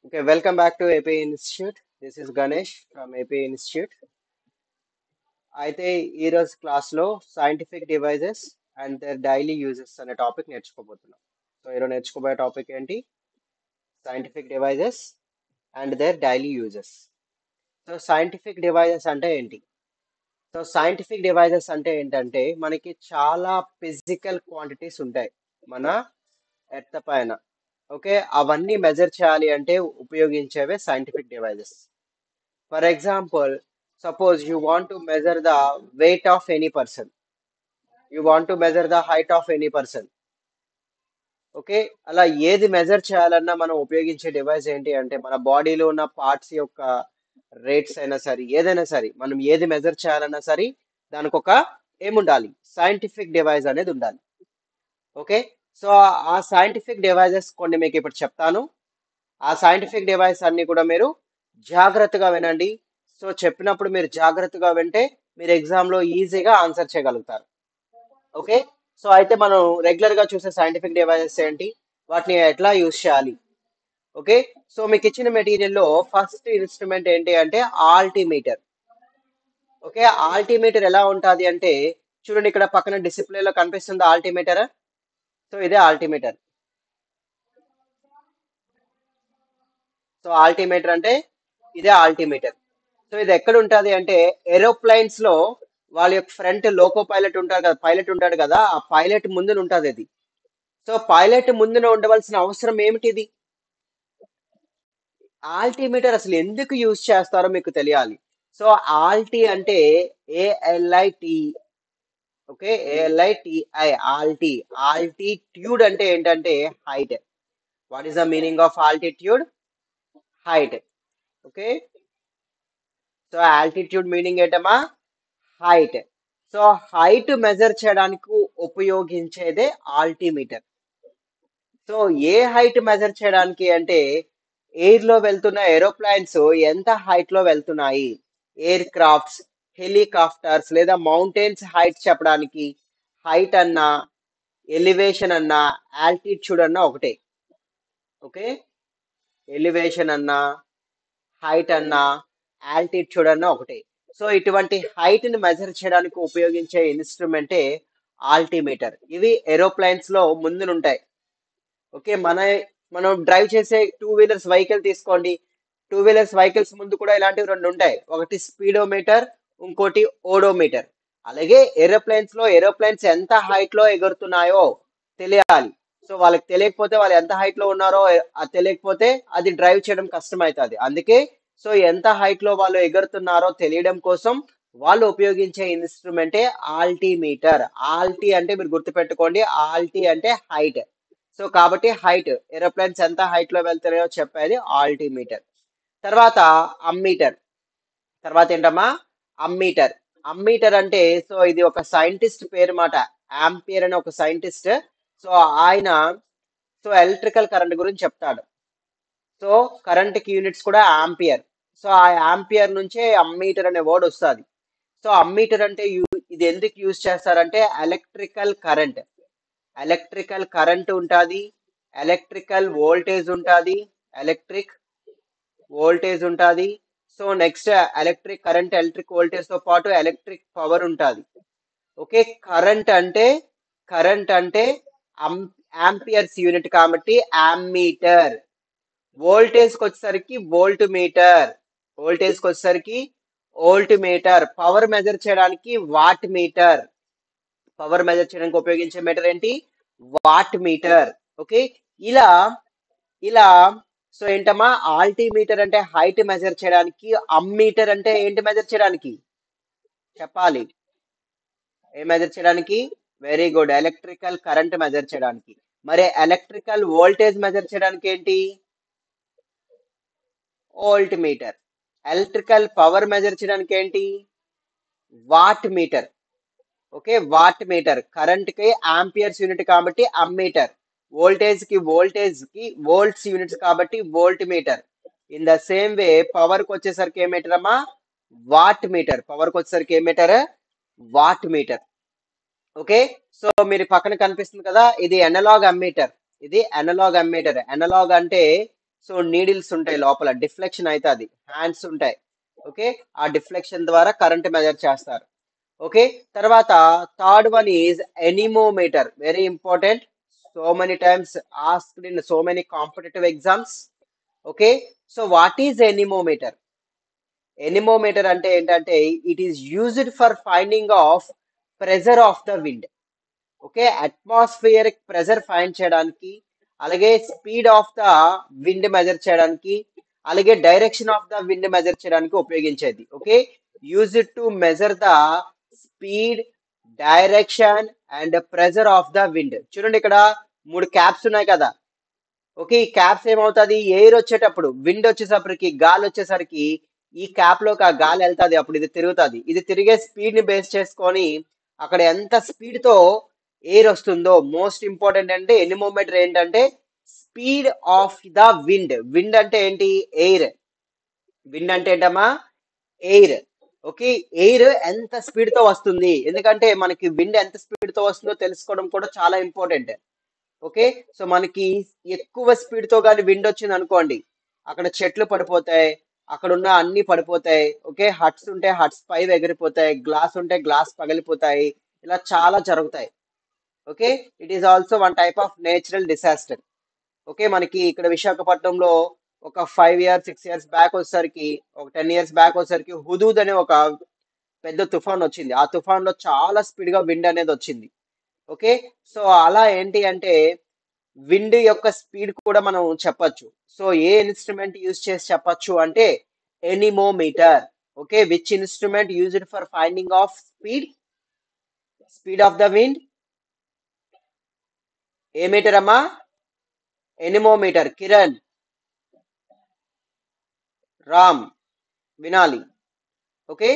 Okay, welcome back to AP Institute. This is Ganesh from AP Institute. అయితే ఈరోజు క్లాస్లో scientific devices and their daily uses అనే topic నేర్చుకోబోతున్నాం. So ఈరోజు నేర్చుకోబోయే topic ఏంటి? Scientific devices and their daily uses. So scientific devices అంటే ఏంటి? So scientific devices అంటే ఏంటంటే మనకి చాలా ఫిజికల్ క్వాంటిటీస్ ఉంటాయి మన ఎర్త్ పైన. ఓకే, అవన్నీ మెజర్ చేయాలి అంటే ఉపయోగించేవే scientific devices. For example, suppose you want to measure the weight of any person. You want to measure the height of any person. Okay, అలా ఏది మెజర్ చేయాలన్నా మనం ఉపయోగించే డివైస్ ఏంటి అంటే మన బాడీలో ఉన్న పార్ట్స్ యొక్క రేట్స్ అయినా సరే ఏదైనా సరే మనం ఏది మెజర్ చేయాలన్నా సరే దానికి ఒక ఏముండాలి, సైంటిఫిక్ డివైస్ అనేది ఉండాలి. ఓకే, సో ఆ సైంటిఫిక్ డివైజెస్ కొన్ని మీకు ఇప్పుడు చెప్తాను. ఆ సైంటిఫిక్ డివైస్ అన్ని కూడా మీరు జాగ్రత్తగా వినండి. సో చెప్పినప్పుడు మీరు జాగ్రత్తగా వింటే మీరు ఎగ్జామ్ లో ఈజీగా ఆన్సర్ చేయగలుగుతారు. ఓకే, సో అయితే మనం రెగ్యులర్ గా చూసే సైంటిఫిక్ డివైసెస్ ఏంటి, వాటిని ఎట్లా యూజ్ చేయాలి. ఓకే, సో మీకు ఇచ్చిన మెటీరియల్ లో ఫస్ట్ ఇన్స్ట్రుమెంట్ ఏంటి అంటే ఆల్టిమీటర్. ఓకే, ఆల్టిమీటర్ ఎలా ఉంటుంది అంటే చూడండి, ఇక్కడ పక్కన డిస్ప్లే లో కనిపిస్తుంది ఆల్టిమీటర్. సో ఇదే ఆల్టిమీటర్. సో ఆల్టిమీటర్ అంటే ఇదే ఆల్టిమీటర్. సో ఇది ఎక్కడ ఉంటది అంటే ఏరోప్లైన్స్ లో వాళ్ళ యొక్క ఫ్రంట్ లోకో పైలట్ ఉంటారు కదా, పైలట్ ఉంటాడు కదా, ఆ పైలట్ ముందున ఉంటది ఇది. సో పైలట్ ముందున ఉండవలసిన అవసరం ఏమిటి? ఇది ఆల్టిమీటర్ అసలు ఎందుకు యూజ్ చేస్తారో మీకు తెలియాలి. సో ఆల్టీ అంటే ఏఎల్ఐటి. ఓకే, ఏఎల్ఐటిఐ ఆల్టీ. ఆల్టిట్యూడ్ అంటే ఏంటంటే height. What is the meaning of altitude? Height. Okay, so altitude meaning ఏంటమ్మా? హైట్. సో హైట్ మెజర్ చేయడానికి ఉపయోగించేదే ఆల్టిమీటర్. సో ఏ హైట్ మెజర్ చేయడానికి అంటే ఎయిర్ లో వెళ్తున్న ఏరోప్లైన్స్ ఎంత హైట్ లో వెళ్తున్నాయి, ఎయిర్ క్రాఫ్ట్స్, హెలికాప్టర్స్ లేదా మౌంటైన్స్ హైట్ చెప్పడానికి హైట్ అన్నా ఎలివేషన్ అన్నా ఆల్టిట్యూడ్ అన్నా ఒకటే. ఓకే, ఎలివేషన్ అన్నా హైట్ అన్నా ఆల్టిట్యూడ్ అన్నా ఒకటే. సో ఇటువంటి హైట్ ని మెజర్ చేయడానికి ఉపయోగించే ఇన్స్ట్రుమెంటే ఆల్టిమీటర్. ఇవి ఏరోప్లైన్స్ లో ముందునుంటాయి. ఓకే, మనం డ్రైవ్ చేసే టూ వీలర్స్ వెహికల్ తీసుకోండి. టూ వీలర్స్ వెహికల్స్ ముందు కూడా ఇలాంటివి రెండు ఉంటాయి, ఒకటి స్పీడోమీటర్, ఇంకోటి ఓడోమీటర్. అలాగే ఏరోప్లేన్స్ ఎంత హైట్ లో ఎగురుతున్నాయో తెలియాలి. సో వాళ్ళకి తెలియకపోతే వాళ్ళు ఎంత హైట్ లో ఉన్నారో అది తెలియకపోతే అది డ్రైవ్ చేయడం కష్టం అవుతుంది. అందుకే సో ఎంత హైట్ లో వాళ్ళు ఎగురుతున్నారో తెలియడం కోసం వాళ్ళు ఉపయోగించే ఇన్స్ట్రుమెంటే ఆల్టిమీటర్. ఆల్టీ అంటే మీరు గుర్తుపెట్టుకోండి, ఆల్టీ అంటే హైట్. సో కాబట్టి హైట్, ఏరోప్లేన్స్ ఎంత హైట్ లో వెళ్తున్నాయో చెప్పేది ఆల్టిమీటర్. తర్వాత అమ్మీటర్. తర్వాత ఏంటమ్మా? అమ్మీటర్. అమ్మీటర్ అంటే సో ఇది ఒక సైంటిస్ట్ పేరు మాట. ఆంపియర్ అనే ఒక సైంటిస్ట్. సో ఆయన సో ఎలక్ట్రికల్ కరెంట్ గురించి చెప్తాడు. సో కరెంట్ కి యూనిట్స్ కూడా ఆంపియర్. సో ఆ ఆంపియర్ నుంచే అమ్మీటర్ అనే వర్డ్ వస్తుంది. సో అమ్మీటర్ అంటే ఇది ఎందుకు యూజ్ చేస్తారంటే ఎలక్ట్రికల్ కరెంట్. ఎలక్ట్రికల్ కరెంట్ ఉంటుంది, ఎలక్ట్రికల్ వోల్టేజ్ ఉంటుంది, ఎలక్ట్రిక్ వోల్టేజ్ ఉంటుంది. So next electric current, electric voltage తో పాటు ఎలక్ట్రిక్ పవర్ ఉంటుంది. ఓకే, కరెంట్ అంటే ఆంపియర్స్ యూనిట్ కాబట్టి ఆమ్మీటర్. వోల్టేజ్ కి వచ్చేసరికి వోల్ట్ మీటర్. వోల్టేజ్ కి వచ్చేసరికి వోల్ట్ మీటర్. పవర్ మెజర్ చేయడానికి వాట్ మీటర్. పవర్ మెజర్ చేయడానికి ఉపయోగించే మీటర్ ఏంటి? Watt meter. ఓకే, ఇలా ఇలా సో ఏంటమ్మా? ఆల్టిమీటర్ అంటే హైట్ మెజర్ చేయడానికి, అమ్మీటర్ అంటే ఏంటి మెజర్ చేయడానికి చెప్పాలి. ఏం మెజర్ చేయడానికి? Very good, electrical current measure చేయడానికి. మరి ఎలక్ట్రికల్ వోల్టేజ్ మెజర్ చేయడానికి ఏంటి? Volt meter. Electrical power measure చేయడానికి ఏంటి? Watt meter. Okay, watt meter. Current కి ఆంపియర్స్ యూనిట్ కాబట్టి అమ్మీటర్. వోల్టేజ్ కి వోల్ట్స్ యూనిట్స్ కాబట్టి volt meter. In the same way power కి వచ్చేసరికి ఏ మీటర్ అమ్మా? Watt meter. పవర్ కి వచ్చేసరికి ఏ meter? Watt meter. Okay, so మీరు పక్కన కనిపిస్తుంది కదా, ఇది అనలాగ్ అమ్మీటర్. ఇది అనలాగ్ అమ్మీటర్. అనలాగ్ అంటే సో నీడిల్స్ ఉంటాయి లోపల, డిఫ్లెక్షన్ అవుతుంది, హ్యాండ్స్ ఉంటాయి. ఓకే, ఆ డిఫ్లెక్షన్ ద్వారా కరెంట్ మెజర్ చేస్తారు. ఓకే, తర్వాత third one is anemometer, very important, so many times asked in so many competitive exams. Okay, so what is anemometer? Anemometer అంటే ఏంటంటే it is used for finding of pressure of the wind. Okay, atmospheric pressure find చేయడానికి, అలాగే speed of the wind measure చేయడానికి, అలాగే direction of the wind measure చేయడానికి ఉపయోగించేది. Okay, use to measure the speed, direction and pressure of the wind. చూడండి ఇక్కడ 3 caps ఉన్నాయి కదా. ఓకే, ఈ క్యాప్స్ ఏమవుతుంది, ఎయిర్ వచ్చేటప్పుడు, విండ్ వచ్చేసరికి, గాలి వచ్చేసరికి ఈ క్యాప్ లోకి ఆ గాలి వెళ్తుంది, అప్పుడు ఇది తిరుగుతుంది. ఇది తిరిగే స్పీడ్ ని బేస్ చేసుకొని అక్కడ ఎంత స్పీడ్ తో ఎయిర్ వస్తుందో, మోస్ట్ ఇంపార్టెంట్ అంటే ఎనిమోమీటర్ ఏంటంటే speed of the wind. Wind అంటే ఏంటి, ఎయిర్. విండ్ అంటే ఏంటమ్మా, ఎయిర్. ఓకే, ఎయిర్ ఎంత స్పీడ్ తో వస్తుంది, ఎందుకంటే మనకి విండ్ ఎంత స్పీడ్ తో వస్తుందో తెలుసుకోవడం కూడా చాలా ఇంపార్టెంట్. ఓకే, సో మనకి ఎక్కువ స్పీడ్ తో కానీ విండ్ వచ్చింది అనుకోండి, అక్కడ చెట్లు పడిపోతాయి, అక్కడ ఉన్న అన్ని పడిపోతాయి. ఓకే, హట్స్ ఉంటే హట్స్ పై ఎగిరిపోతాయి, గ్లాస్ ఉంటే గ్లాస్ పగిలిపోతాయి, ఇలా చాలా జరుగుతాయి. Okay, it is also one type of natural disaster. Okay, మనకి ఇక్కడ విశాఖపట్నంలో ఒక 5 years 6 years బ్యాక్ వచ్చేసరికి, ఒక 10 years బ్యాక్ వచ్చేసరికి హుదూద్ అనే ఒక పెద్ద తుఫాన్ వచ్చింది. ఆ తుఫాన్ లో చాలా స్పీడ్ గా విండ్ అనేది వచ్చింది. ఓకే, సో అలా ఏంటి అంటే విండ్ యొక్క స్పీడ్ కూడా మనం చెప్పొచ్చు. సో ఏ ఇన్స్ట్రుమెంట్ యూజ్ చేసి చెప్పొచ్చు అంటే anemometer. Okay, which instrument used for finding of speed of the wind? ఏ మీటర్ అమ్మా? ఎనిమోమీటర్. కిరణ్, రామ్ వినాలి. Okay,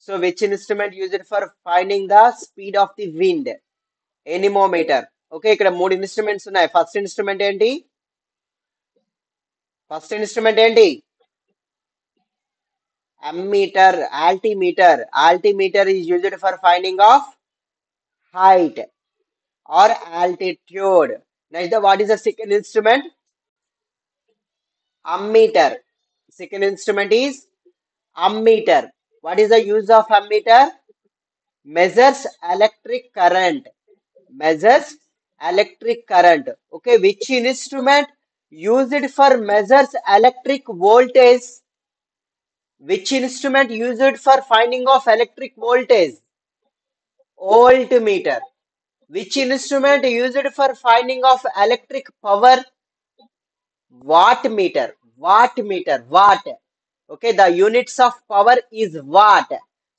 so which instrument used for finding the speed of the wind? Anemometer. Okay, ఇక్కడ 3 instruments ఉన్నాయి. First instrument ఏంటి? Ammeter, altimeter. Altimeter is used for finding of height or altitude. Next, what is the second instrument? Ammeter. Second instrument is ammeter. What is the use of ammeter? Measures electric current. Measures electric current. Okay, which instrument used for measures electric voltage? Which instrument used for finding of electric voltage? Voltmeter. Which instrument used for finding of electric power? Wattmeter. Wattmeter. Watt. Okay, the units of power is watt.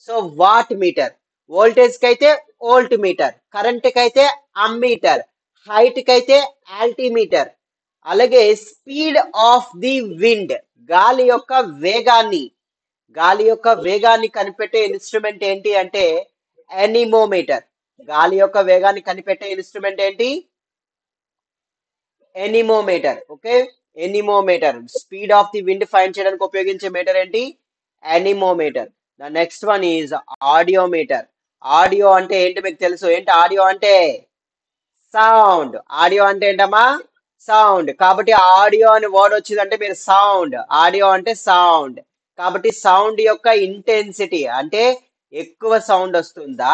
So wattmeter. Voltage kaite voltmeter. Current kaite ammeter. Height kaite altimeter. అలాగే speed of the wind, గాలి యొక్క వేగాన్ని, గాలి యొక్క వేగాన్ని కనిపెట్టే instrument ఏంటి అంటే anemometer. గాలి యొక్క వేగాన్ని కనిపెట్టే ఇన్స్ట్రుమెంట్ ఏంటి? Anemometer. Okay, anemometer. Speed of the wind find చేయడానికి ఉపయోగించే మీటర్ ఏంటి? Anemometer. The next one is audiometer. Audio అంటే ఏంటి మీకు తెలుసు? ఏంటి ఆడియో అంటే? సౌండ్. ఆడియో అంటే ఏంటమ్మా? సౌండ్. కాబట్టి ఆడియో అని వర్డ్ వచ్చిందంటే మీరు సౌండ్, ఆడియో అంటే సౌండ్. కాబట్టి సౌండ్ యొక్క ఇంటెన్సిటీ అంటే ఎక్కువ సౌండ్ వస్తుందా,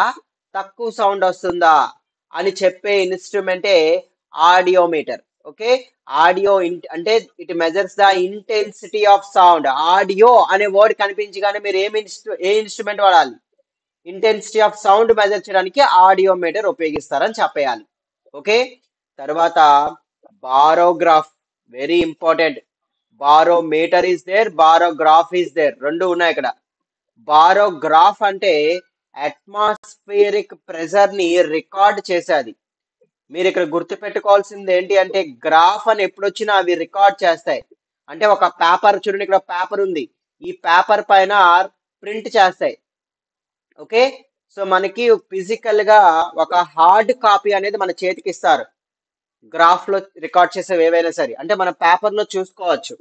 తక్కువ సౌండ్ వస్తుందా అని చెప్పే ఇన్స్ట్రుమెంటే ఆడియోమీటర్. ఓకే, ఆడియో అంటే it measures the intensity of sound. Audio అనే వర్డ్ కనిపించగానే మీరు ఏ ఇన్స్ట్రుమెంట్ వాడాలి? ఇంటెన్సిటీ ఆఫ్ సౌండ్ మెజర్ చేయడానికి ఆడియోమీటర్ ఉపయోగిస్తారని చెప్పేయాలి. ఓకే, తర్వాత barograph, very important. Barometer is there, barograph is there, రెండు ఉన్నాయి ఇక్కడ. బారోగ్రాఫ్ అంటే అట్మాస్ఫియరిక్ ప్రెజర్ ని రికార్డ్ చేసేది. మీరు ఇక్కడ గుర్తు పెట్టుకోవాల్సింది ఏంటి అంటే గ్రాఫ్ అని ఎప్పుడు వచ్చినా అవి రికార్డ్ చేస్తాయి. అంటే ఒక పేపర్, చూడండి ఇక్కడ పేపర్ ఉంది, ఈ పేపర్ పైన ప్రింట్ చేస్తాయి. ఓకే, సో మనకి ఫిజికల్ గా ఒక హార్డ్ కాపీ అనేది మన చేతికి ఇస్తారు. గ్రాఫ్ లో రికార్డ్ చేసేవి ఏవైనా సరే, అంటే మన పేపర్ లో చూసుకోవచ్చు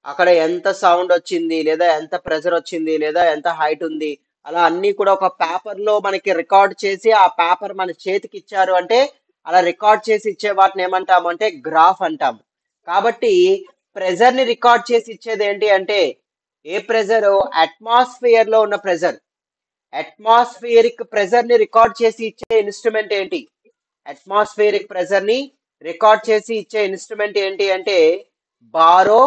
అక్కడ ఎంత సౌండ్ వచ్చింది, లేదా ఎంత ప్రెజర్ వచ్చింది, లేదా ఎంత హైట్ ఉంది, అలా అన్ని కూడా ఒక పేపర్ లో మనకి రికార్డ్ చేసి ఆ పేపర్ మన చేతికి ఇచ్చారు అంటే అలా రికార్డ్ చేసి ఇచ్చే వాటిని ఏమంటాము అంటే గ్రాఫ్ అంటాము. కాబట్టి ప్రెజర్ ని రికార్డ్ చేసి ఇచ్చేది ఏంటి అంటే ఏ ప్రెజర్? అట్మాస్ఫియర్ లో ఉన్న ప్రెజర్. అట్మాస్ఫియరిక్ ప్రెజర్ ని రికార్డ్ చేసి ఇచ్చే ఇన్స్ట్రుమెంట్ ఏంటి? అట్మాస్ఫియరిక్ ప్రెజర్ ని రికార్డ్ చేసి ఇచ్చే ఇన్స్ట్రుమెంట్ ఏంటి అంటే బారో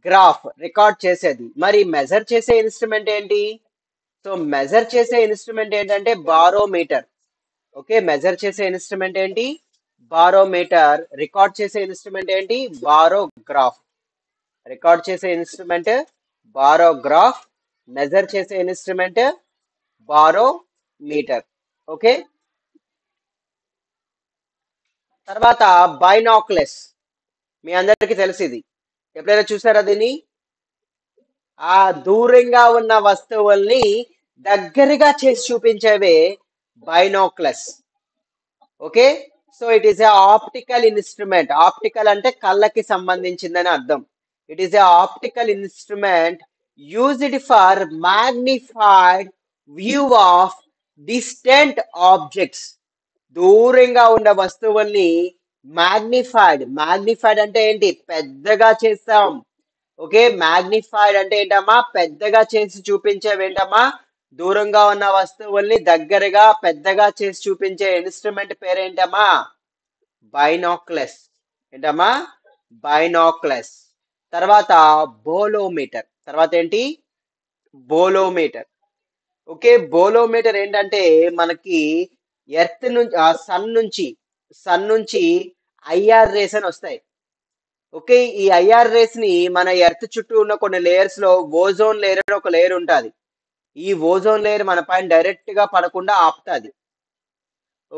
గ్రాఫ్ రికార్డ్ చేసేది. మరి మెజర్ చేసే ఇన్స్ట్రుమెంట్ ఏంటి? సో మెజర్ చేసే ఇన్స్ట్రుమెంట్ ఏంటంటే బారోమీటర్. ఓకే, మెజర్ చేసే ఇన్స్ట్రుమెంట్ ఏంటి? బారోమీటర్. రికార్డ్ చేసే ఇన్స్ట్రుమెంట్ ఏంటి? బారోగ్రాఫ్. రికార్డ్ చేసే ఇన్స్ట్రుమెంట్ బారోగ్రాఫ్. మెజర్ చేసే ఇన్స్ట్రుమెంట్ బారోమీటర్. ఓకే, తర్వాత బైనాక్లెస్. మీ అందరికీ తెలుసు ఇది. ఎప్పుడైనా చూసారా దీన్ని? ఆ దూరంగా ఉన్న వస్తువుల్ని దగ్గరగా చేసి చూపించేవే binoculars. Okay, so it is a optical instrument. Optical అంటే కళ్ళకి సంబంధించిందని అర్థం. It is a optical instrument used for magnified view of distant objects. దూరంగా ఉన్న వస్తువుల్ని మ్యాగ్నిఫైడ్ అంటే ఏంటి? పెద్దగా చేస్తాం. ఓకే, మ్యాగ్నిఫైడ్ అంటే ఏంటమ్మా? పెద్దగా చేసి చూపించేవేంటమ్మా? దూరంగా ఉన్న వస్తువుల్ని దగ్గరగా పెద్దగా చేసి చూపించే ఇన్స్ట్రుమెంట్ పేరేంటమ్మా? బైనాక్లెస్. ఏంటమ్మా? బైనాక్లెస్. తర్వాత బోలోమీటర్. తర్వాత ఏంటి? బోలోమీటర్. ఓకే, బోలోమీటర్ ఏంటంటే మనకి ఎర్త్ నుంచి సన్ నుంచి ఐఆర్ రేస్ అని వస్తాయి. ఓకే, ఈ ఐఆర్ రేస్ ని మన ఎర్త్ చుట్టూ ఉన్న కొన్ని లేయర్స్ లో ఓజోన్ లేయర్ అని ఒక లేయర్ ఉంటుంది. ఈ ఓజోన్ లేయర్ మన పైన డైరెక్ట్ గా పడకుండా ఆపుతుంది.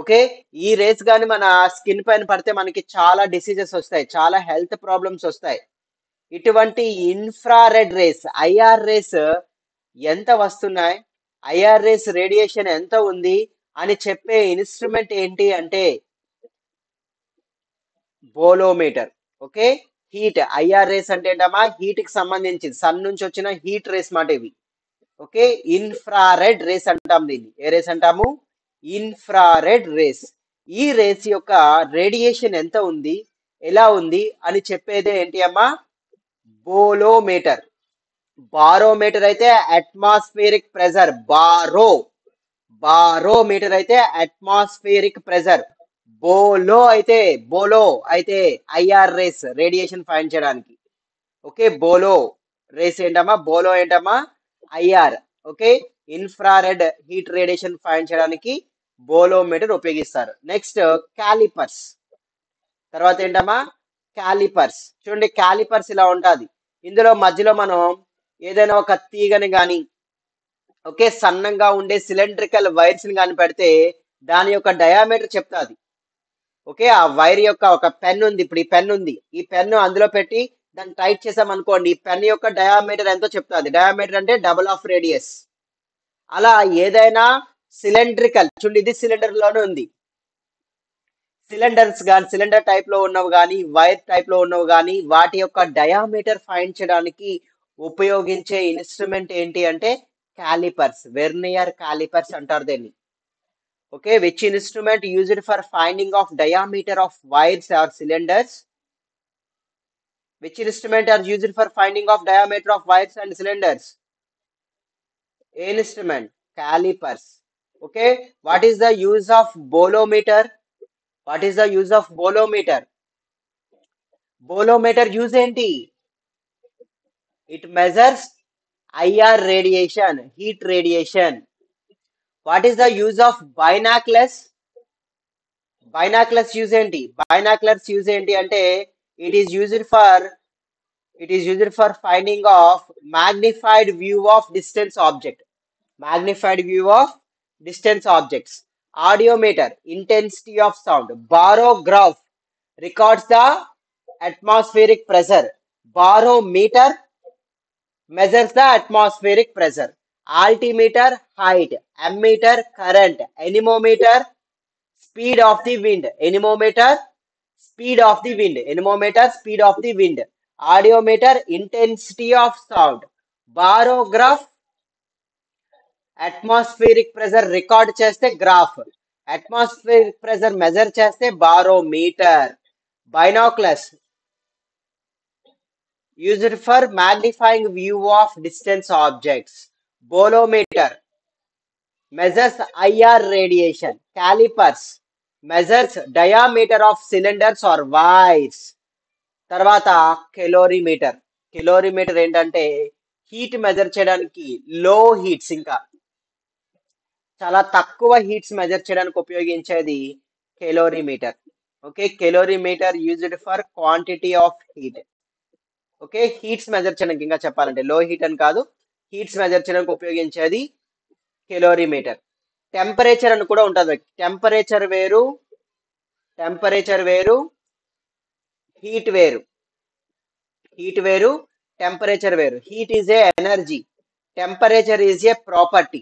ఓకే, ఈ రేస్ కానీ మన స్కిన్ పైన పడితే మనకి చాలా డిసీజెస్ వస్తాయి, చాలా హెల్త్ ప్రాబ్లమ్స్ వస్తాయి. ఇటువంటి ఇన్ఫ్రారెడ్ రేస్, ఐఆర్ రేస్ ఎంత వస్తున్నాయి, ఐఆర్ రేస్ రేడియేషన్ ఎంత ఉంది అని చెప్పే ఇన్స్ట్రుమెంట్ ఏంటి అంటే bolometer. Okay, heat. IR race అంటే ఏంటమ్మా? హీట్ కి సంబంధించింది. సన్ నుంచి వచ్చిన హీట్ రేస్ మాట ఇవి. ఓకే, ఇన్ఫ్రారెడ్ రేస్ అంటాం దీన్ని. ఏ రేస్ అంటాము? Infrared race. ఈ రేస్ యొక్క రేడియేషన్ ఎంత ఉంది, ఎలా ఉంది అని చెప్పేదే ఏంటి అమ్మా? బోలోమీటర్. బారోమీటర్ అయితే అట్మాస్ఫియరిక్ ప్రెజర్. బారోమీటర్ అయితే అట్మాస్ఫియరిక్ ప్రెజర్. బోలో అయితే ఐఆర్ రేస్ రేడియేషన్ ఫైండ్ చేయడానికి. ఓకే, బోలో రేస్ ఏంటమ్మా? బోలో ఏంటమ్మా? IR. Okay, infrared heat radiation find చేయడానికి బోలోమీటర్ ఉపయోగిస్తారు. Next callipers. తర్వాత ఏంటమ్మా? క్యాలిపర్స్. చూడండి, క్యాలిపర్స్ ఇలా ఉంటుంది. ఇందులో మధ్యలో మనం ఏదైనా ఒక తీగని కానీ, ఓకే, సన్నంగా ఉండే సిలిండ్రికల్ వైర్స్ ని కానీ పెడితే దాని యొక్క డయామీటర్ చెప్తాది. ఓకే, ఆ వైర్ యొక్క ఒక పెన్ ఉంది. ఇప్పుడు ఈ పెన్ ఉంది, ఈ పెన్ను అందులో పెట్టి దాన్ని టైట్ చేసాం అనుకోండి, ఈ పెన్ యొక్క డయామీటర్ ఎంతో చెప్తాది. డయామీటర్ అంటే డబుల్ ఆఫ్ రేడియస్. అలా ఏదైనా సిలిండ్రికల్, చూడండి ఇది సిలిండర్ లోనే ఉంది. సిలిండర్స్ కానీ, సిలిండర్ టైప్ లో ఉన్నవి కానీ, వైర్ టైప్ లో ఉన్నవి కానీ, వాటి యొక్క డయామీటర్ ఫైండ్ చేయడానికి ఉపయోగించే ఇన్స్ట్రుమెంట్ ఏంటి అంటే క్యాలిపర్స్. వెర్నియర్ క్యాలిపర్స్ అంటారు దీన్ని. Okay, which instrument used for finding of diameter of wires or cylinders? Which instrument are used for finding of diameter of wires and cylinders? ఏ instrument? Callipers. Okay, what is the use of bolometer? What is the use of bolometer? Bolometer use ఏంటి? It measures IR radiation, heat radiation. What is the use of binoculars? Binoculars use ఏంటి? Binoculars use ఏంటి అంటే it is used for finding of magnified view of distance object. Magnified view of distance objects. Audiometer, intensity of sound. Barograph records the atmospheric pressure. Barometer measures the atmospheric pressure. Altimeter, height. Ammeter, current. Anemometer, speed of the wind. Anemometer, speed of the wind. Anemometer, speed of the wind. Audiometer, intensity of sound. Barograph, atmospheric pressure record చేస్తే graph. Atmospheric pressure measure చేస్తే barometer. Binoculars used for magnifying view of distance objects. Bolometer measures IR radiation. Calipers measures diameter of cylinders or wires. తర్వాత calorimeter. Calorimeter ఏంటంటే heat measure చేయడానికి, లో heats ఇంకా చాలా తక్కువ heats measure చేయడానికి ఉపయోగించేది calorimeter. Okay, calorimeter used for quantity of heat. Okay, heats measure చేయడానికి, ఇంకా చెప్పాలంటే లో హీట్ అని కాదు, హీట్స్ మెజర్ చేయడానికి ఉపయోగించేది కెలోరీమీటర్. టెంపరేచర్ అని కూడా ఉంటుంది. టెంపరేచర్ వేరు, టెంపరేచర్ వేరు, హీట్ వేరు. హీట్ వేరు, టెంపరేచర్ వేరు. Heat is a energy, temperature is a property.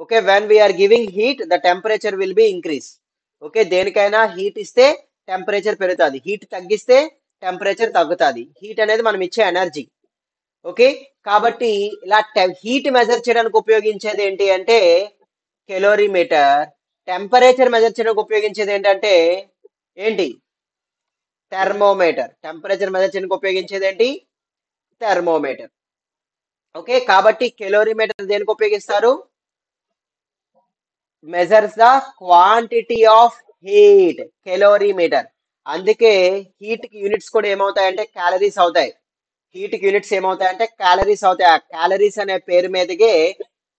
Okay, when we are giving heat the temperature will be increase. Okay, దేనికైనా హీట్ ఇస్తే టెంపరేచర్ పెరుగుతుంది, హీట్ తగ్గిస్తే టెంపరేచర్ తగ్గుతుంది. హీట్ అనేది మనం ఇచ్చే ఎనర్జీ. ఓకే, కాబట్టి ఇలా హీట్ మెజర్ చేయడానికి ఉపయోగించేది ఏంటి అంటే కెలోరీమీటర్. టెంపరేచర్ మెజర్ చేయడానికి ఉపయోగించేది ఏంటంటే ఏంటి? థెర్మోమీటర్. టెంపరేచర్ మెజర్ చేయడానికి ఉపయోగించేది ఏంటి? థెర్మోమీటర్. ఓకే, కాబట్టి కెలోరీమీటర్ దేనికి ఉపయోగిస్తారు? Measures the quantity of heat. Calorimeter. అందుకే హీట్ కి యూనిట్స్ కూడా ఏమవుతాయంటే క్యాలరీస్ అవుతాయి. హీట్ కి యూనిట్స్ ఏమవుతాయంటే క్యాలరీస్ అవుతాయి. ఆ క్యాలరీస్ అనే పేరు మీదకే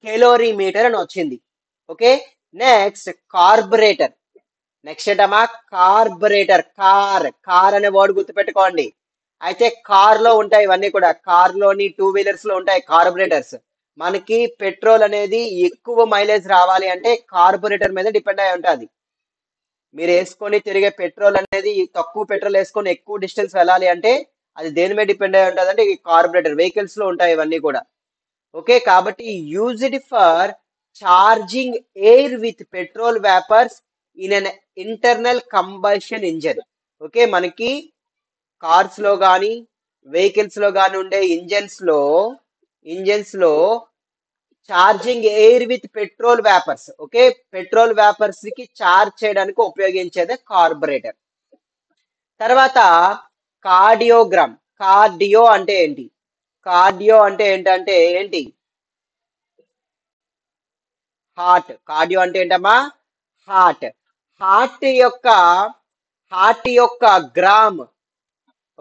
కెలోరీమీటర్ అని వచ్చింది. Okay, next carburettor. నెక్స్ట్ ఏంటమ్మా? కార్బొరేటర్. కార్, కార్ అనే వర్డ్ గుర్తుపెట్టుకోండి. అయితే కార్ లో ఉంటాయి ఇవన్నీ కూడా. కార్ లోని, టూ వీలర్స్ లో ఉంటాయి కార్బొరేటర్స్. మనకి పెట్రోల్ అనేది ఎక్కువ మైలేజ్ రావాలి అంటే కార్బొరేటర్ మీద డిపెండ్ అయి ఉంటుంది. మీరు వేసుకొని తిరిగే పెట్రోల్ అనేది తక్కువ పెట్రోల్ వేసుకొని ఎక్కువ డిస్టెన్స్ వెళ్ళాలి అంటే అది దేని మీద డిపెండ్ అయి ఉంటుంది అంటే ఈ కార్బొరేటర్. వెహికల్స్ లో ఉంటాయి ఇవన్నీ కూడా. ఓకే, కాబట్టి used for charging air with petrol vapours in an internal combustion engine. Okay, మనకి కార్స్ లో కానీ వెహికల్స్ లో కానీ ఉండే ఇంజన్స్ లో charging air with petrol vapours. Okay, petrol vapours కి చార్జ్ చేయడానికి ఉపయోగించేదే కార్బొరేటర్. తర్వాత కార్డియోగ్రామ్. కార్డియో అంటే ఏంటి? కార్డియో అంటే ఏంటంటే ఏంటి? హార్ట్. కార్డియో అంటే ఏంటమ్మా? హార్ట్. హార్ట్ యొక్క గ్రామ్.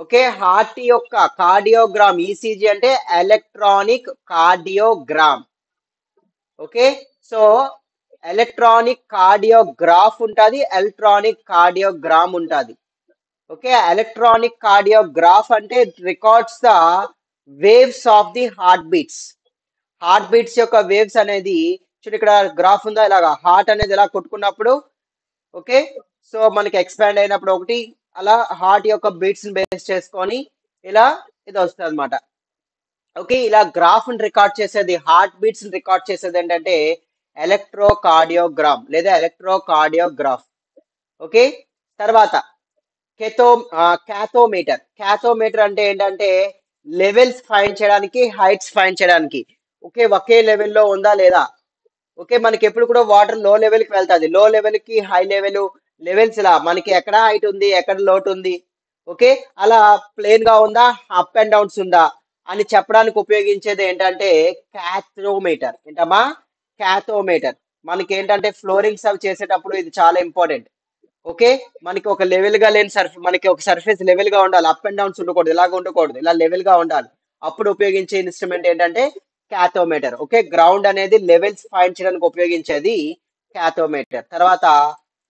ఓకే, హార్ట్ యొక్క కార్డియోగ్రామ్. ఈసీజీ అంటే electronic cardiogram. Okay, so electronic cardiograph ఉంటుంది, ఎలక్ట్రానిక్ కార్డియోగ్రామ్ ఉంటుంది. ఓకే, ఎలక్ట్రానిక్ కార్డియోగ్రాఫ్ అంటే records the waves of the heart beats. Heart beats యొక్క వేవ్స్ అనేది చూడు, ఇక్కడ గ్రాఫ్ ఉందా, ఇలాగా హార్ట్ అనేది ఇలా కొట్టుకున్నప్పుడు, ఓకే, సో మనకి ఎక్స్పాండ్ అయినప్పుడు ఒకటి, అలా హార్ట్ యొక్క బీట్స్ ని బేస్ చేసుకొని ఇలా ఇది వస్తుంది అనమాట. ఓకే, ఇలా గ్రాఫ్ ని రికార్డ్ చేసేది, హార్ట్ బీట్స్ ని రికార్డ్ చేసేది ఏంటంటే ఎలక్ట్రోకార్డియోగ్రామ్ లేదా ఎలక్ట్రోకార్డియోగ్రాఫ్. ఓకే, తర్వాత క్యాథోమీటర్. క్యాథోమీటర్ అంటే ఏంటంటే లెవెల్స్ ఫైండ్ చేయడానికి, హైట్స్ ఫైండ్ చేయడానికి. ఓకే, ఒకే లెవెల్లో ఉందా లేదా. ఓకే, మనకి ఎప్పుడు కూడా వాటర్ లో లెవెల్ కి వెళ్తుంది, లో లెవెల్ కి హై లెవెల్ లెవెల్స్ ఇలా మనకి ఎక్కడ హైట్ ఉంది, ఎక్కడ లోటు ఉంది, ఓకే, అలా ప్లేన్ గా ఉందా, అప్ అండ్ డౌన్స్ ఉందా అని చెప్పడానికి ఉపయోగించేది ఏంటంటే క్యాథోమీటర్. ఏంటమ్మా? క్యాథోమీటర్. మనకి ఏంటంటే ఫ్లోరింగ్స్ అవి చేసేటప్పుడు ఇది చాలా ఇంపార్టెంట్. ఓకే, మనకి ఒక లెవెల్ గా లేని మనకి ఒక సర్ఫేస్ లెవెల్ గా ఉండాలి, అప్ అండ్ డౌన్స్ ఉండకూడదు, ఇలాగ ఉండకూడదు, ఇలా లెవెల్ గా ఉండాలి. అప్పుడు ఉపయోగించే ఇన్స్ట్రుమెంట్ ఏంటంటే క్యాథోమీటర్. ఓకే, గ్రౌండ్ అనేది లెవెల్స్ ఫైండ్ చేయడానికి ఉపయోగించేది క్యాథోమీటర్. తర్వాత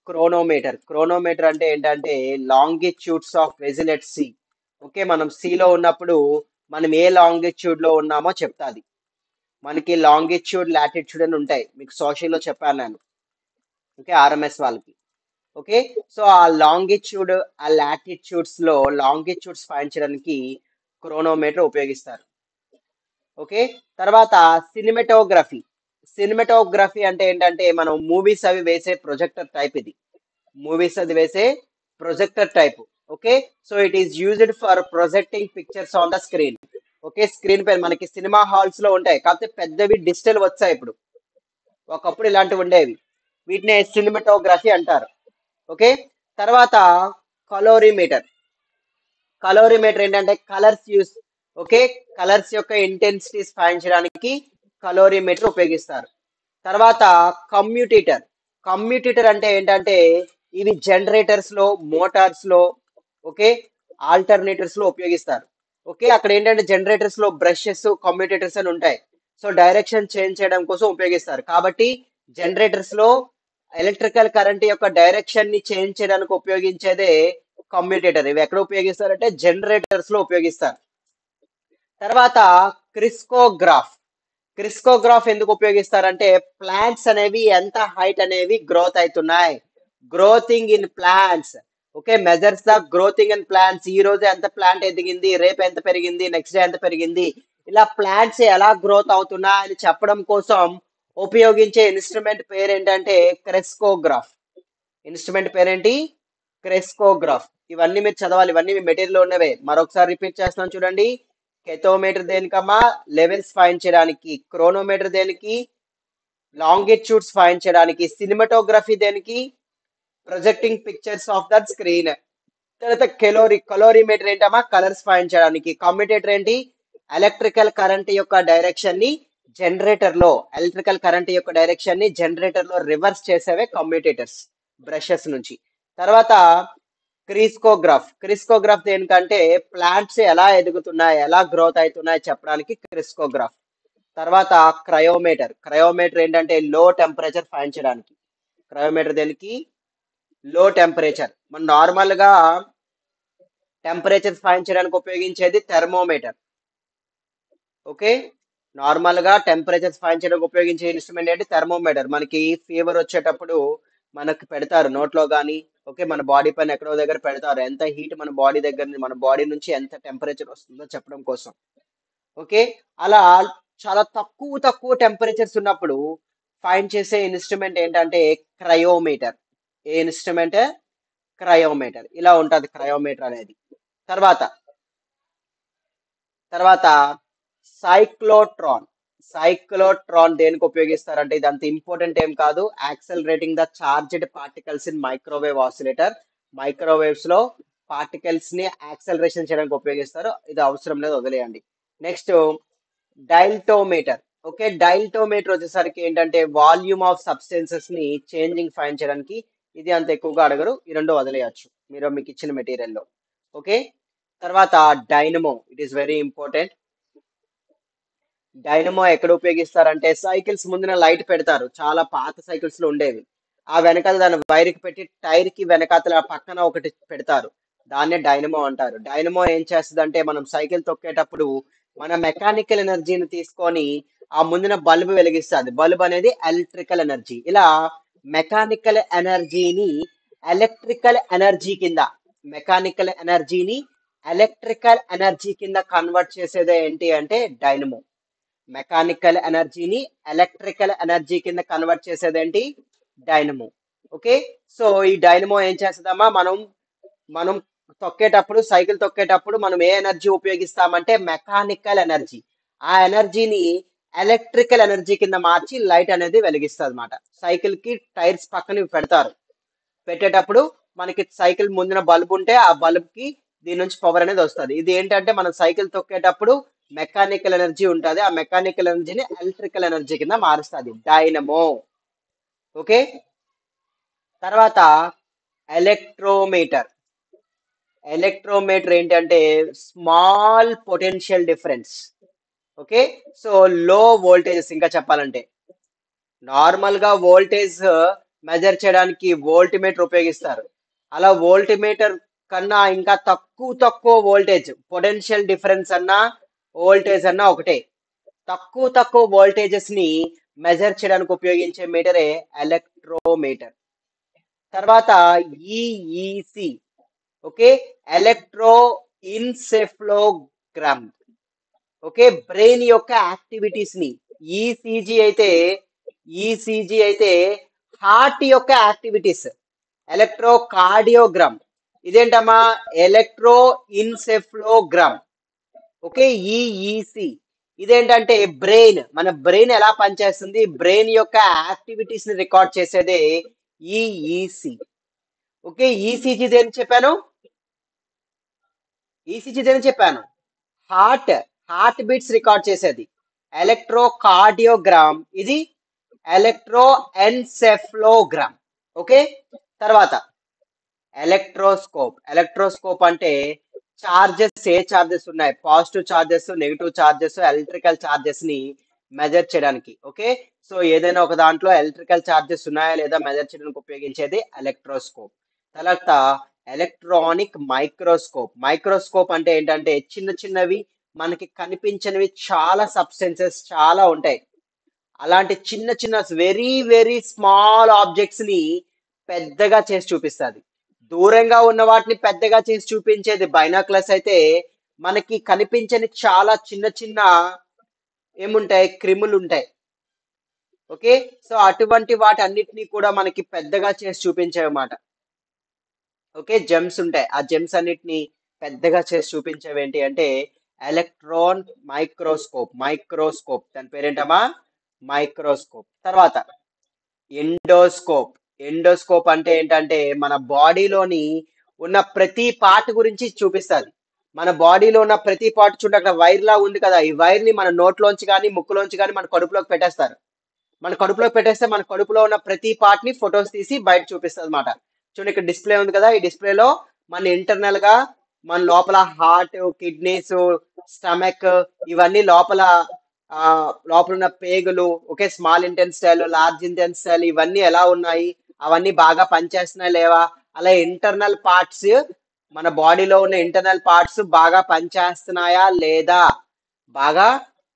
క్రోనోమీటర్. క్రోనోమీటర్ అంటే ఏంటంటే longitudes of vessel at sea. Okay, మనం సీలో ఉన్నప్పుడు మనం ఏ లాంగిట్యూడ్ లో ఉన్నామో చెప్తాది. మనకి లాంగిట్యూడ్, లాటిట్యూడ్ అని ఉంటాయి, మీకు సోషల్లో చెప్పాను నేను. ఓకే, ఆర్ఎంఎస్ వాళ్ళకి. ఓకే, సో ఆ లాంగిట్యూడ్, ఆ లాటిట్యూడ్స్ లో లాంగిట్యూడ్స్ ఫైండ్ చేయడానికి క్రోనోమీటర్ ఉపయోగిస్తారు. ఓకే, తర్వాత సినిమాటోగ్రఫీ. సినిమాటోగ్రఫీ అంటే ఏంటంటే మనం మూవీస్ అవి వేసే ప్రొజెక్టర్ టైప్. ఇది మూవీస్ అది వేసే projector type. Okay, so it is used for projecting pictures on the screen. Okay, screen పైన మనకి సినిమా హాల్స్ లో ఉంటాయి, కాకపోతే పెద్దవి డిజిటల్ వచ్చాయి ఇప్పుడు. ఒకప్పుడు ఇలాంటివి ఉండేవి, వీటినే సినిమాటోగ్రఫీ అంటారు. ఓకే, తర్వాత కలోరీమీటర్. కలోరీమీటర్ ఏంటంటే కలర్స్ యూస్, ఓకే, కలర్స్ యొక్క ఇంటెన్సిటీస్ ఫైండ్ చేయడానికి కలోరీమీటర్ ఉపయోగిస్తారు. తర్వాత కమ్యూటేటర్. కమ్యూటేటర్ అంటే ఏంటంటే ఇవి జనరేటర్స్ లో, మోటార్స్ లో, ఓకే, ఆల్టర్నేటర్స్ లో ఉపయోగిస్తారు. ఓకే, అక్కడ ఏంటంటే జనరేటర్స్ లో బ్రషెస్, కమ్యూటేటర్స్ అని ఉంటాయి. సో డైరెక్షన్ చేంజ్ చేయడం కోసం ఉపయోగిస్తారు. కాబట్టి జనరేటర్స్ లో ఎలక్ట్రికల్ కరెంట్ యొక్క డైరెక్షన్ ని చేంజ్ చేయడానికి ఉపయోగించేదే కమ్యూటేటర్. ఇవి ఎక్కడ ఉపయోగిస్తారంటే జనరేటర్స్ లో ఉపయోగిస్తారు. తర్వాత క్రిస్కోగ్రాఫ్. క్రిస్కోగ్రాఫ్ ఎందుకు ఉపయోగిస్తారంటే ప్లాంట్స్ అనేవి ఎంత హైట్ అనేవి గ్రోత్ అవుతున్నాయి, గ్రోతింగ్ in plants, okay, measures the గ్రోతింగ్ ఇన్ ప్లాంట్స్. ఈ రోజు ఎంత ప్లాంట్ ఎదిగింది, రేపు ఎంత పెరిగింది, నెక్స్ట్ డే ఎంత పెరిగింది, ఇలా ప్లాంట్స్ ఎలా గ్రోత్ అవుతున్నాయి అని చెప్పడం కోసం ఉపయోగించే ఇన్స్ట్రుమెంట్ పేరు ఏంటంటే క్రెస్కోగ్రాఫ్. ఇన్స్ట్రుమెంట్ పేరేంటి? క్రెస్కోగ్రాఫ్. ఇవన్నీ మీరు చదవాలి, ఇవన్నీ మీ మెటీరియల్ ఉన్నవే. మరొకసారి రిపీట్ చేస్తున్నాను చూడండి. కెథోమీటర్ దేనికమ్మా? లెవెల్స్ ఫైండ్ చేయడానికి. క్రోనోమీటర్ దేనికి? లాంగిట్యూడ్స్ ఫైండ్ చేయడానికి. సినిమాటోగ్రఫీ దేనికి? Projecting pictures of that screen. తర్వాత కలోరీమీటర్ ఏంటమ్మా? కలర్స్ ఫైండ్ చేయడానికి. కమ్యూటేటర్ ఏంటి? ఎలక్ట్రికల్ కరెంట్ యొక్క డైరెక్షన్ ని జనరేటర్ లో రివర్స్ చేసేవే కమ్యూటేటర్స్ బ్రషెస్ నుంచి. తర్వాత క్రిస్కోగ్రాఫ్ దేనికంటే ప్లాంట్స్ ఎలా ఎదుగుతున్నాయి, ఎలా గ్రోత్ అవుతున్నాయి చెప్పడానికి క్రిస్కోగ్రాఫ్. తర్వాత క్రయోమీటర్ ఏంటంటే లో టెంపరేచర్ ఫైండ్ చేయడానికి. క్రయోమీటర్ దేనికి? లో టెంపరేచర్. మన నార్మల్ గా టెంపరేచర్ ఫైండ్ చేయడానికి ఉపయోగించేది థెర్మోమీటర్. ఓకే, నార్మల్ గా టెంపరేచర్ ఫైండ్ చేయడానికి ఉపయోగించే ఇన్స్ట్రుమెంట్ ఏంటి? థెర్మోమీటర్. మనకి ఫీవర్ వచ్చేటప్పుడు మనకు పెడతారు నోట్లో కానీ, ఓకే, మన బాడీ పైన ఎక్కడో దగ్గర పెడతారు, ఎంత హీట్ మన బాడీ నుంచి ఎంత టెంపరేచర్ వస్తుందో చెప్పడం కోసం. ఓకే, అలా చాలా తక్కువ టెంపరేచర్స్ ఉన్నప్పుడు ఫైండ్ చేసే ఇన్స్ట్రుమెంట్ ఏంటంటే క్రయోమీటర్. ఏ ఇన్స్ట్రుమెంట్? క్రయోమీటర్. ఇలా ఉంటది క్రయోమీటర్ అనేది. తర్వాత తర్వాత సైక్లోట్రాన్ దేనికి ఉపయోగిస్తారంటే ఇది అంత ఇంపార్టెంట్ ఏం కాదు. Accelerating the charged particles in microwave oscillator. Microwaves లో పార్టికల్స్ ని యాక్సెలరేషన్ చేయడానికి ఉపయోగిస్తారు. ఇది అవసరం లేదు, వదిలేయండి. నెక్స్ట్ డైల్టోమీటర్. ఓకే, డైల్టోమీటర్ వచ్చేసరికి ఏంటంటే వాల్యూమ్ ఆఫ్ సబ్స్టెన్సెస్ ని చేంజింగ్ ఫైండ్ చేయడానికి. ఇది అంత ఎక్కువగా అడగరు, ఈ రెండు వదిలేయచ్చు మీరు మీకు ఇచ్చిన మెటీరియల్ లో. ఓకే, తర్వాత dynamo. It is very important. Dynamo ఎక్కడ ఉపయోగిస్తారంటే సైకిల్స్ ముందున లైట్ పెడతారు, చాలా పాత సైకిల్స్ లో ఉండేవి. ఆ వెనకాల దాన్ని వైర్ కి పెట్టి టైర్ కి వెనకాతల పక్కన ఒకటి పెడతారు, దాన్నే డైనమో అంటారు. డైనమో ఏం చేస్తుంది అంటే మనం సైకిల్ తొక్కేటప్పుడు మన మెకానికల్ ఎనర్జీని తీసుకొని ఆ ముందున బల్బ్ వెలిగిస్తుంది. బల్బ్ అనేది ఎలక్ట్రికల్ ఎనర్జీ. ఇలా మెకానికల్ ఎనర్జీని ఎలక్ట్రికల్ ఎనర్జీ కింద మెకానికల్ ఎనర్జీని ఎలక్ట్రికల్ ఎనర్జీ కింద కన్వర్ట్ చేసేది ఏంటి అంటే డైనమో. మెకానికల్ ఎనర్జీని ఎలక్ట్రికల్ ఎనర్జీ కింద కన్వర్ట్ చేసేదేంటి? డైనమో. ఓకే, సో ఈ డైనమో ఏం చేస్తుందమ్మా, మనం సైకిల్ తొక్కేటప్పుడు మనం ఏ ఎనర్జీ ఉపయోగిస్తామంటే మెకానికల్ ఎనర్జీ. ఆ ఎనర్జీని ఎలక్ట్రికల్ ఎనర్జీ కింద మార్చి లైట్ అనేది వెలిగిస్తుంది అనమాట. సైకిల్ కి టైర్స్ పక్కన పెడతారు, పెట్టేటప్పుడు మనకి సైకిల్ ముందున బల్బ్ ఉంటే ఆ బల్బ్ కి దీని నుంచి పవర్ అనేది వస్తుంది. ఇది ఏంటంటే మనం సైకిల్ తొక్కేటప్పుడు మెకానికల్ ఎనర్జీ ఉంటుంది, ఆ మెకానికల్ ఎనర్జీని ఎలక్ట్రికల్ ఎనర్జీ కింద మారుస్తుంది డైనమో. ఓకే, తర్వాత ఎలక్ట్రోమీటర్. ఏంటంటే small potential difference. Okay, so లో వోల్టేజెస్. ఇంకా చెప్పాలంటే నార్మల్ గా వోల్టేజ్ మెజర్ చేయడానికి వోల్ట్ మీటర్ ఉపయోగిస్తారు. అలా వోల్ట్ మీటర్ కన్నా ఇంకా తక్కువ వోల్టేజ్, పొటెన్షియల్ డిఫరెన్స్ అన్నా వోల్టేజ్ అన్నా ఒకటే. తక్కువ వోల్టేజెస్ ని మెజర్ చేయడానికి ఉపయోగించే మీటరే ఎలక్ట్రోమీటర్. తర్వాత EEG. Okay, electroencephalogram. Okay, brain యొక్క యాక్టివిటీస్ ని. ఈసీజీ అయితే హార్ట్ యొక్క యాక్టివిటీస్. ఎలక్ట్రోకార్డియోగ్రామ్. ఇదేంటమ్మా? Electroencephalogram. ఓకే, ఈఈసి ఇదేంటంటే మన బ్రెయిన్ ఎలా పనిచేస్తుంది, బ్రెయిన్ యొక్క యాక్టివిటీస్ ని రికార్డ్ చేసేదే ఈఈసి. ఓకే, ఈసీజీ దేని చెప్పాను? ఈసీజీ అని చెప్పాను. హార్ట్ హార్ట్ బీట్స్ రికార్డ్ చేసేది ఎలక్ట్రోకార్డియోగ్రామ్, ఇది ఎలక్ట్రో ఎన్సెఫ్లోగ్రామ్. ఓకే, తర్వాత ఎలక్ట్రోస్కోప్ అంటే చార్జెస్, ఏ చార్జెస్ ఉన్నాయి, positive charges, negative charges, electrical charges ని మెజర్ చేయడానికి. ఓకే, సో ఏదైనా ఒక దాంట్లో ఎలక్ట్రికల్ చార్జెస్ ఉన్నాయా లేదా మెజర్ చేయడానికి ఉపయోగించేది ఎలక్ట్రోస్కోప్. తర్వాత ఎలక్ట్రానిక్ మైక్రోస్కోప్ అంటే ఏంటంటే చిన్న చిన్నవి మనకి కనిపించనివి చాలా సబ్స్టెన్సెస్ చాలా ఉంటాయి. అలాంటి చిన్న చిన్న వెరీ వెరీ స్మాల్ ఆబ్జెక్ట్స్ ని పెద్దగా చేసి చూపిస్తుంది. దూరంగా ఉన్న వాటిని పెద్దగా చేసి చూపించేది బైనాక్యులర్స్ అయితే, మనకి కనిపించని చాలా చిన్న చిన్న ఏముంటాయి, క్రిములు ఉంటాయి. ఓకే, సో అటువంటి వాటి అన్నిటినీ కూడా మనకి పెద్దగా చేసి చూపించేవన్నమాట. ఓకే, జెమ్స్ ఉంటాయి, ఆ జెమ్స్ అన్నిటిని పెద్దగా చేసి చూపించేవి ఏంటి అంటే ఎలక్ట్రాన్ మైక్రోస్కోప్ దాని పేరేంటమ్మా, మైక్రోస్కోప్. తర్వాత ఎండోస్కోప్ అంటే ఏంటంటే మన బాడీలోని ఉన్న ప్రతి పార్ట్ గురించి చూపిస్తుంది. మన బాడీలో ఉన్న ప్రతి పార్ట్ చూడండి, అక్కడ వైర్ లా ఉంది కదా, ఈ వైర్ ని మన నోట్లోంచి కానీ ముక్కులోంచి కానీ మన కడుపులోకి పెట్టేస్తారు. మన కడుపులోకి పెట్టేస్తే మన కడుపులో ఉన్న ప్రతి పార్ట్ ని ఫొటోస్ తీసి బయట చూపిస్తుంది అనమాట. చూడండి, ఇక్కడ డిస్ప్లే ఉంది కదా, ఈ డిస్ప్లేలో మన ఇంటర్నల్ గా మన లోపల హార్ట్, కిడ్నీస్, స్టమక్, ఇవన్నీ లోపల లోపల ఉన్న పేగులు, ఓకే, స్మాల్ ఇంటెన్స్టైల్, లార్జ్ ఇంటెన్స్టైల్, ఇవన్నీ ఎలా ఉన్నాయి, అవన్నీ బాగా పనిచేస్తున్నాయి లేవా, అలా ఇంటర్నల్ పార్ట్స్, మన బాడీలో ఉన్న ఇంటర్నల్ పార్ట్స్ బాగా బాగా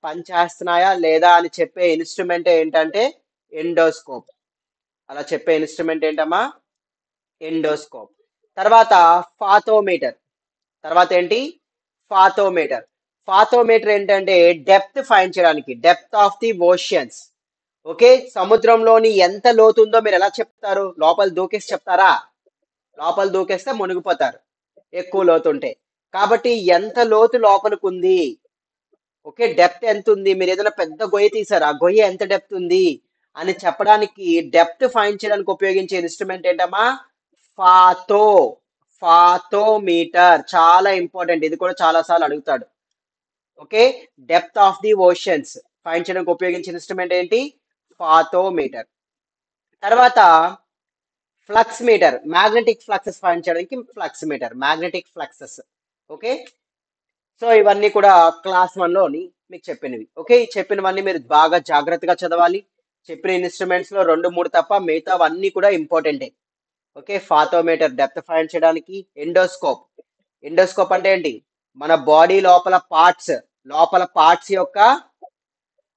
పనిచేస్తున్నాయా లేదా అని చెప్పే ఇన్స్ట్రుమెంట్ ఏంటంటే ఎండోస్కోప్. అలా చెప్పే ఇన్స్ట్రుమెంట్ ఏంటమ్మా, ఎండోస్కోప్. తర్వాత ఫాథోమీటర్. తర్వాత ఏంటి, ఫాథోమీటర్ ఏంటంటే డెప్త్ ఫైండ్ చేయడానికి, depth of the oceans. Okay, సముద్రంలోని ఎంత లోతు ఉందో మీరు ఎలా చెప్తారు, లోపల దూకేసి చెప్తారా, లోపల దూకేస్తే మునిగిపోతారు ఎక్కువ లోతు ఉంటే. కాబట్టి ఎంత లోతు లోపలికి ఉంది, ఓకే, డెప్త్ ఎంత ఉంది, మీరు ఏదైనా పెద్ద గొయ్యి తీసారు, ఆ గొయ్యి ఎంత డెప్త్ ఉంది అని చెప్పడానికి, డెప్త్ ఫైండ్ చేయడానికి ఉపయోగించే ఇన్స్ట్రుమెంట్ ఏంటమ్మా, ఫాతో ఫాథోమీటర్. చాలా ఇంపార్టెంట్, ఇది కూడా చాలా సార్లు అడుగుతాడు. Okay, depth of the oceans find చేయడానికి ఉపయోగించిన ఇన్స్ట్రుమెంట్ ఏంటి, ఫాథోమీటర్. తర్వాత flux meter, magnetic fluxes find చేయడానికి మ్యాగ్నెటిక్ ఫ్లక్సెస్. ఓకే, సో ఇవన్నీ కూడా క్లాస్ 1 లోని మీకు చెప్పినవి. ఓకే, ఈ చెప్పినవన్నీ మీరు బాగా జాగ్రత్తగా చదవాలి. చెప్పిన ఇన్స్ట్రుమెంట్స్ లో 2-3 తప్ప మిగతావన్నీ కూడా ఇంపార్టెంటే. ఓకే, ఫాథోమీటర్ డెప్త్ ఫైండ్ చేయడానికి. ఎండోస్కోప్ అంటే ఏంటి, మన బాడీ లోపల పార్ట్స్ యొక్క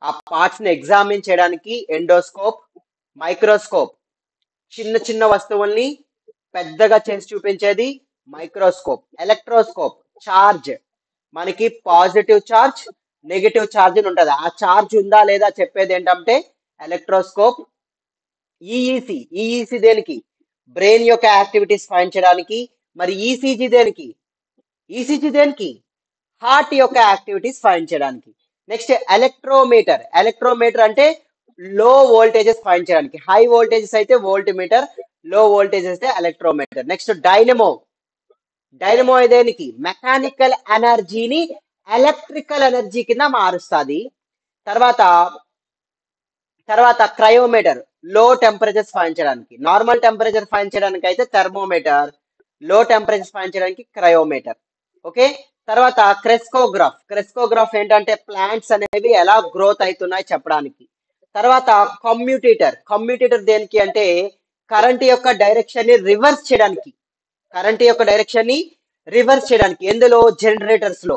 ఆ పార్ట్స్ ని ఎగ్జామిన్ చేయడానికి ఎండోస్కోప్. మైక్రోస్కోప్, చిన్న చిన్న వస్తువుల్ని పెద్దగా చేసి చూపించేది మైక్రోస్కోప్. ఎలక్ట్రోస్కోప్, చార్జ్, మనకి పాజిటివ్ చార్జ్, నెగిటివ్ చార్జ్ అని ఉంటుంది, ఆ చార్జ్ ఉందా లేదా చెప్పేది ఏంటంటే ఎలక్ట్రోస్కోప్. ఈఈసి దేనికి, బ్రెయిన్ యొక్క యాక్టివిటీస్ ఫైండ్ చేయడానికి. మరి ఈసీజీ దేనికి హార్ట్ యొక్క యాక్టివిటీస్ ఫైండ్ చేయడానికి. నెక్స్ట్ ఎలక్ట్రోమీటర్ అంటే లో వోల్టేజెస్ ఫైండ్ చేయడానికి, హై వోల్టేజెస్ అయితే వోల్ట్ మీటర్, లో వోల్టేజెస్ అయితే ఎలక్ట్రోమీటర్. నెక్స్ట్ డైనమో దేనికి, మెకానికల్ ఎనర్జీని ఎలక్ట్రికల్ ఎనర్జీ కింద మారుస్తుంది. తర్వాత క్రయోమీటర్, లో టెంపరేచర్స్ ఫైండ్ చేయడానికి. నార్మల్ టెంపరేచర్ ఫైండ్ చేయడానికి అయితే థర్మోమీటర్, లో టెంపరేచర్ ఫైండ్ చేయడానికి క్రయోమీటర్. ఓకే, తర్వాత క్రెస్కోగ్రాఫ్ ఏంటంటే ప్లాంట్స్ అనేవి ఎలా గ్రోత్ అవుతున్నాయి చెప్పడానికి. తర్వాత కమ్యూటేటర్ దేనికి అంటే కరెంట్ యొక్క డైరెక్షన్ ని రివర్స్ చేయడానికి ఎందులో, జనరేటర్స్ లో.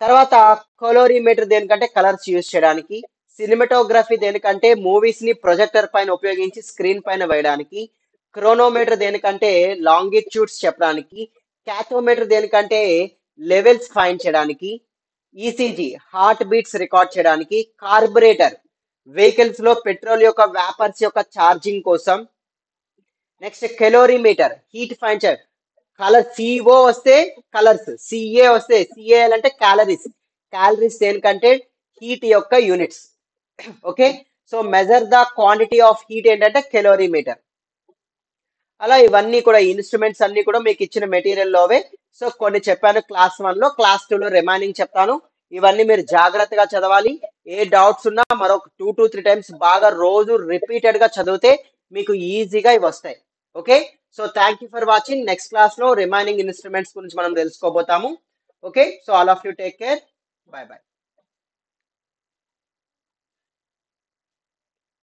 తర్వాత కొలోరీమీటర్ దేనికంటే కలర్స్ యూజ్ చేయడానికి. సినిమాటోగ్రఫీ దేనికంటే మూవీస్ ని ప్రొజెక్టర్ పైన ఉపయోగించి స్క్రీన్ పైన వేయడానికి. క్రోనోమీటర్ దేనికంటే లాంగిట్యూడ్స్ చెప్పడానికి. క్యాథోమీటర్ దేనికంటే లెవెల్స్ ఫైండ్ చేయడానికి. ఈసీజీ హార్ట్ బీట్స్ రికార్డ్ చేయడానికి. కార్బొరేటర్ వెహికల్స్ లో పెట్రోల్ యొక్క వ్యాపర్స్ యొక్క ఛార్జింగ్ కోసం. నెక్స్ట్ కెలోరీమీటర్ హీట్ ఫైండ్ చేయాలి, కలర్ సిఓ వస్తే కలర్స్, సిఏ వస్తే సిఏఎల్ అంటే క్యాలరీస్ దేనికంటే హీట్ యొక్క units. Okay, so measure the quantity of heat ఏంటంటే కెలోరీమీటర్. అలా ఇవన్నీ కూడా ఇన్స్ట్రుమెంట్స్ అన్ని కూడా మీకు ఇచ్చిన మెటీరియల్ లోవే. సో కొన్ని చెప్పాను క్లాస్ 1 లో, క్లాస్ 2 లో రిమైనింగ్ చెప్తాను. ఇవన్నీ మీరు జాగ్రత్తగా చదవాలి. ఏ డౌట్స్ ఉన్నా మరొక 2 to 3 టైమ్స్ బాగా రోజు రిపీటెడ్ గా చదివితే మీకు ఈజీగా ఇవి వస్తాయి. Okay, so thank you for watching. Next class లో రిమైనింగ్ ఇన్స్ట్రుమెంట్స్ గురించి మనం తెలుసుకోబోతాము. Okay, so all of you take care. Bye by.